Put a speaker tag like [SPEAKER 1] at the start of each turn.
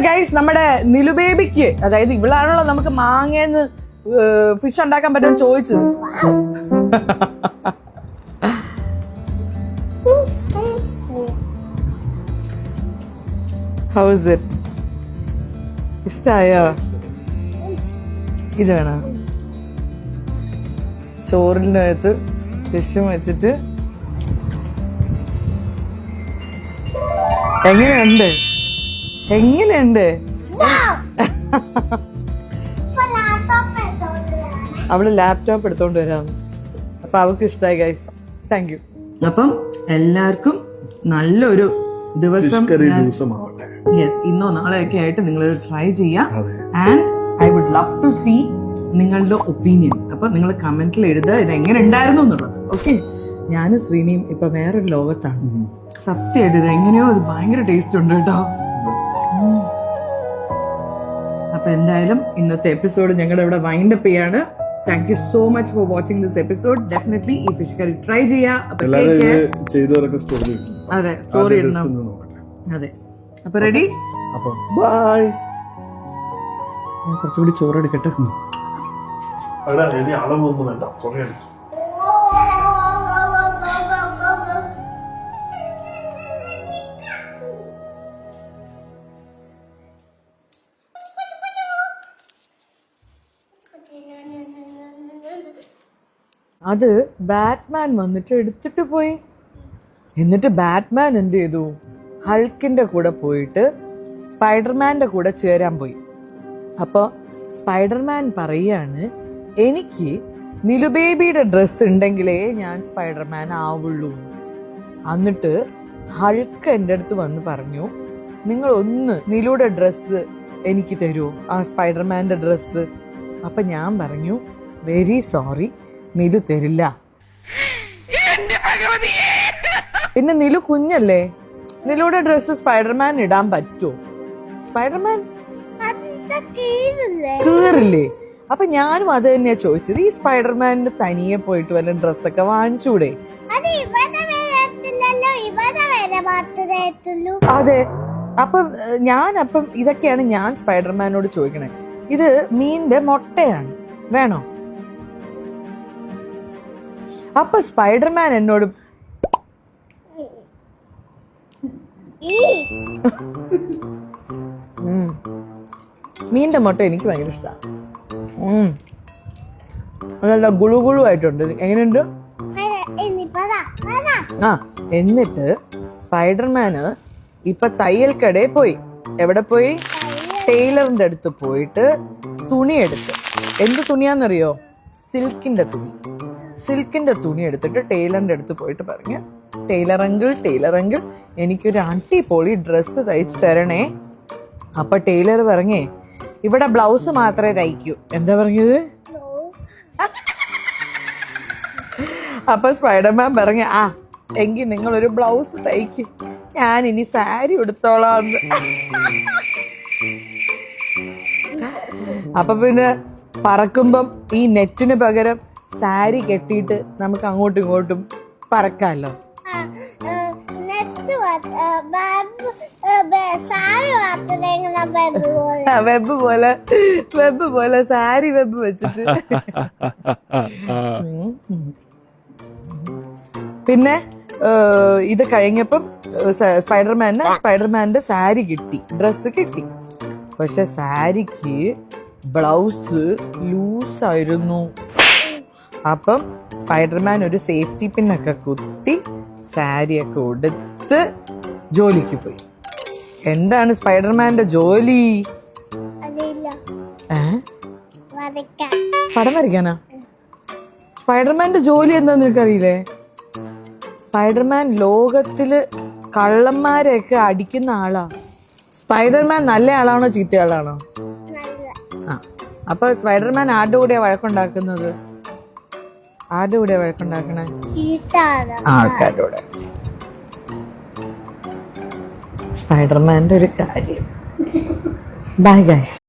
[SPEAKER 1] Guys നമ്മുടെ നിലു ബേബിക്ക്, അതായത് ഇവളാണല്ലോ നമുക്ക് മാങ്ങേന്ന് ഫിഷ് ഉണ്ടാക്കാൻ പറ്റുമെന്ന് ചോദിച്ചത്. How is it? ഇഷ്ടായോ? ഇത് വേണം. ചോറിൻ്റെ അകത്ത് ഫിഷും വെച്ചിട്ട് എങ്ങനെയുണ്ട്? അവള് ലാപ്ടോപ്പ് എടുത്തോണ്ട് വരാം. അപ്പൊ അവൾക്ക് ഇഷ്ടമായി ഗൈസ്. Thank you. അപ്പം എല്ലാവർക്കും നല്ലൊരു ദിവസം, യെസ്, ഇന്നോ നാളെയൊക്കെ ആയിട്ട് നിങ്ങൾ ട്രൈ ചെയ്യാം. And I would love to see നിങ്ങളുടെ ഒപ്പീനിയൻ. അപ്പൊ നിങ്ങൾ കമന്റിൽ എഴുതുക ഇത് എങ്ങനെ ഉണ്ടായിരുന്നു എന്നുള്ളത്. ഓക്കെ, ഞാനും ശ്രീനിയും ഇപ്പൊ വേറൊരു ലോകത്താണ്. സത്യമായിട്ട് ഇത് എങ്ങനെയോ അത് ഭയങ്കര ടേസ്റ്റ് ഉണ്ട് കേട്ടോ. അപ്പൊ എന്തായാലും ഇന്നത്തെ എപ്പിസോഡ് ഞങ്ങളുടെ ഇവിടെ വൈൻഡപ്പ് ചെയ്യാണ്. Thank you so much for watching this episode. Definitely ഈ ഫിഷ് കറി ട്രൈ ചെയ്യാം. അതെ, സ്റ്റോറി ഇടണം. അതെ, അപ്പൊ റെഡി?
[SPEAKER 2] ബൈ.
[SPEAKER 1] കുറച്ചുകൂടി ചോറ് എടുക്കട്ടെ.
[SPEAKER 2] അളവൊന്നും വേണ്ട, കുറേ എടുത്തു.
[SPEAKER 1] അത് ബാറ്റ്മാൻ വന്നിട്ട് എടുത്തിട്ട് പോയി. എന്നിട്ട് ബാറ്റ്മാൻ എന്ത് ചെയ്തു? ഹൾക്കിന്റെ കൂടെ പോയിട്ട് സ്പൈഡർമാന്റെ കൂടെ ചേരാൻ പോയി. അപ്പോൾ സ്പൈഡർമാൻ പറയാണ്, എനിക്ക് നിലുബേബിയുടെ ഡ്രസ്സ് ഉണ്ടെങ്കിലേ ഞാൻ സ്പൈഡർമാൻ ആവുള്ളൂ. എന്നിട്ട് ഹൾക്ക് എൻ്റെ അടുത്ത് വന്ന് പറഞ്ഞു, നിങ്ങൾ ഒന്ന് നിലുടെ ഡ്രസ്സ് എനിക്ക് തരുമോ, ആ സ്പൈഡർമാൻ്റെ ഡ്രസ്സ്? അപ്പം ഞാൻ പറഞ്ഞു, വെരി സോറി, നിലു തരില്ല. പിന്നെ നിലു കുഞ്ഞല്ലേ, നിലുടെ ഡ്രസ്സ് സ്പൈഡർമാൻ ഇടാൻ പറ്റുമോ? സ്പൈഡർമാൻ കീറില്ലേ? അപ്പൊ ഞാനും അത് തന്നെയാ ചോദിച്ചത്. ഈ സ്പൈഡർമാനിന് തനിയെ പോയിട്ട് വല്ല ഡ്രസ്സൊക്കെ വാങ്ങിച്ചൂടെ? അതെ. അപ്പം ഇതൊക്കെയാണ് ഞാൻ സ്പൈഡർമാനോട് ചോദിക്കണേ. ഇത് മീനിന്റെ മുട്ടയാണ്, വേണോ? അപ്പൊ സ്പൈഡർമാൻ എന്നോട് മീനിന്റെ മുട്ട എനിക്ക് ഭയങ്കര ഇഷ്ടമാണ്. നല്ല ഗുളു ഗുളു ആയിട്ടുണ്ട്. എങ്ങനെയുണ്ട്? ആ, എന്നിട്ട് സ്പൈഡർമാന് ഇപ്പൊ തയ്യൽ കടയിൽ പോയി. എവിടെ പോയി? ടൈലറിന്റെ അടുത്ത് പോയിട്ട് തുണി എടുത്ത്. എന്ത് തുണിയാന്നറിയോ? സിൽക്കിന്റെ തുണി എടുത്തിട്ട് ടൈലറിന്റെ അടുത്ത് പോയിട്ട് പറഞ്ഞു, ടൈലർ അങ്കിൾ എനിക്കൊരു അടിപൊളി ഡ്രസ്സ് തയ്ച്ചു തരണേ. അപ്പൊ ടൈലർ പറഞ്ഞേ, ഇവിടെ ബ്ലൗസ് മാത്രമേ തയ്ക്കൂ. എന്താ പറഞ്ഞത്? അപ്പൊ സ്പൈഡർമാൻ പറഞ്ഞ, ആ എങ്കിൽ നിങ്ങളൊരു ബ്ലൗസ് തയ്ക്ക്, ഞാൻ ഇനി സാരി എടുത്തോളാം. അപ്പൊ പിന്നെ പറക്കുമ്പം ഈ നെറ്റിന് പകരം സാരി കെട്ടിയിട്ട് നമുക്ക് അങ്ങോട്ടും ഇങ്ങോട്ടും പറക്കാമല്ലോ. വെബ് പോലെ സാരി വെബ് വെച്ചിട്ട്. പിന്നെ ഇത് കഴിഞ്ഞപ്പം സ്പൈഡർമാന്റെ സാരി കിട്ടി, ഡ്രസ്സ് കിട്ടി. പക്ഷെ സാരിക്ക് ബ്ലൗസ് ലൂസായിരുന്നു. അപ്പം സ്പൈഡർമാൻ ഒരു സേഫ്റ്റി പിന്നൊക്കെ കുത്തി സാരിയൊക്കെ ഉടുത്ത് ജോലിക്ക് പോയി. എന്താണ് സ്പൈഡർമാന്റെ ജോലി? പടം വരയ്ക്കാനാ? സ്പൈഡർമാന്റെ ജോലി എന്താന്ന് നിനക്കറിയില്ലേ? സ്പൈഡർമാൻ ലോകത്തില് കള്ളന്മാരെയൊക്കെ അടിക്കുന്ന ആളാ. സ്പൈഡർമാൻ നല്ല ആളാണോ ചീത്ത ആളാണോ? ആ, അപ്പൊ സ്പൈഡർമാൻ ആരുടെ കൂടെയാ വഴക്കുണ്ടാക്കുന്നത്? ആരുടെ കൂടെയാ വഴക്കുണ്ടാക്കണേ? ആൾക്കാരുടെ കൂടെ. സ്പൈഡർമാന്റെ ഒരു കാര്യം. Bye guys.